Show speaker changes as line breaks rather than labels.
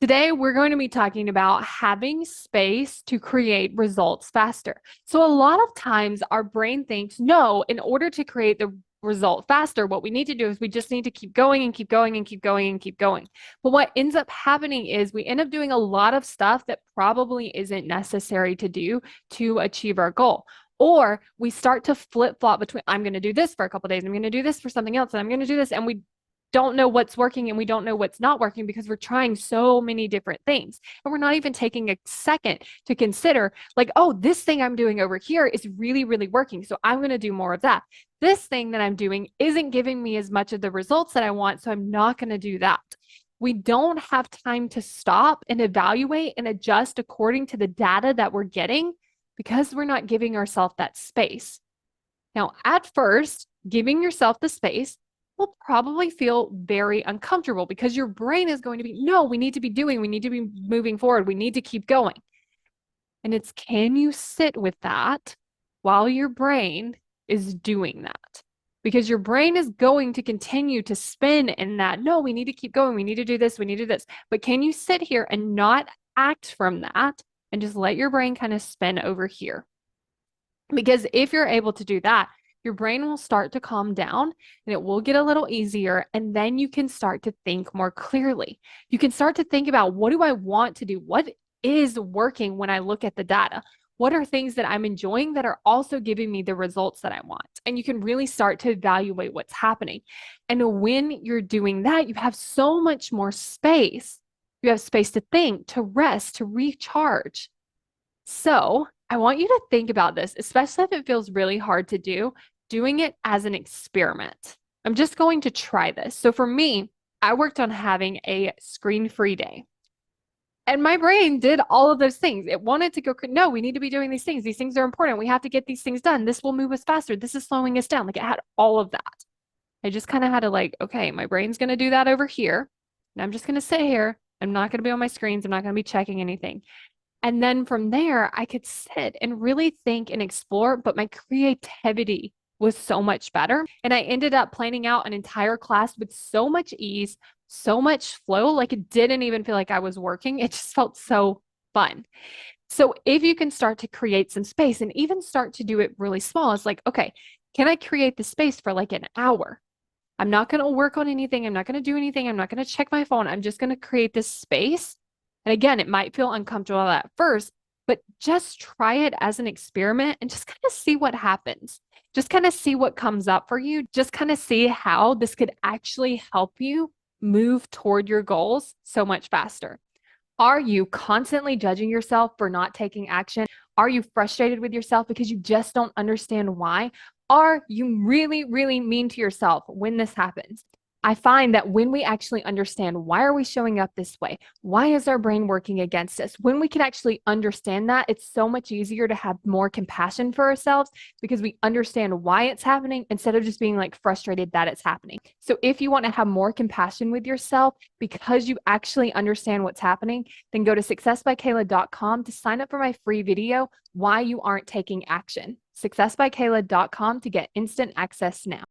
Today, we're going to be talking about having space to create results faster. So, a lot of times our brain thinks, no, in order to create the result faster, what we need to do is we just need to keep going and keep going and keep going and keep going. But what ends up happening is we end up doing a lot of stuff that probably isn't necessary to do to achieve our goal. Or we start to flip flop between, I'm going to do this for a couple days, I'm going to do this for something else, and I'm going to do this. And we don't know what's working and we don't know what's not working because we're trying so many different things. And we're not even taking a second to consider, like, oh, this thing I'm doing over here is really, really working. So I'm going to do more of that. This thing that I'm doing isn't giving me as much of the results that I want. So I'm not going to do that. We don't have time to stop and evaluate and adjust according to the data that we're getting because we're not giving ourselves that space. Now, at first, giving yourself the space will probably feel very uncomfortable because your brain is going to be, no, we need to be doing, we need to be moving forward, we need to keep going. And it's, can you sit with that while your brain is doing that? Because your brain is going to continue to spin in that, no, we need to keep going, we need to do this, we need to do this. But can you sit here and not act from that and just let your brain kind of spin over here? Because if you're able to do that, your brain will start to calm down and it will get a little easier. And then you can start to think more clearly. You can start to think about, what do I want to do? What is working when I look at the data? What are things that I'm enjoying that are also giving me the results that I want? And you can really start to evaluate what's happening. And when you're doing that, you have so much more space. You have space to think, to rest, to recharge. So I want you to think about this, especially if it feels really hard to do, doing it as an experiment. I'm just going to try this. So for me, I worked on having a screen-free day. And my brain did all of those things. It wanted to go, no, we need to be doing these things. These things are important. We have to get these things done. This will move us faster. This is slowing us down. Like, it had all of that. I just kind of had to, like, okay, my brain's going to do that over here. And I'm just going to sit here. I'm not going to be on my screens. I'm not going to be checking anything. And then from there, I could sit and really think and explore, but my creativity was so much better. And I ended up planning out an entire class with so much ease, so much flow. Like, it didn't even feel like I was working. It just felt so fun. So if you can start to create some space and even start to do it really small, it's like, okay, can I create the space for like an hour? I'm not going to work on anything. I'm not going to do anything. I'm not going to check my phone. I'm just going to create this space. And again, it might feel uncomfortable at first, but just try it as an experiment and just kind of see what happens. Just kind of see what comes up for you. Just kind of see how this could actually help you move toward your goals so much faster. Are you constantly judging yourself for not taking action? Are you frustrated with yourself because you just don't understand why? Are you really, really mean to yourself when this happens? I find that when we actually understand, why are we showing up this way? Why is our brain working against us? When we can actually understand that, it's so much easier to have more compassion for ourselves because we understand why it's happening instead of just being like frustrated that it's happening. So if you want to have more compassion with yourself because you actually understand what's happening, then go to successbykayla.com to sign up for my free video, Why You Aren't Taking Action. Successbykayla.com to get instant access now.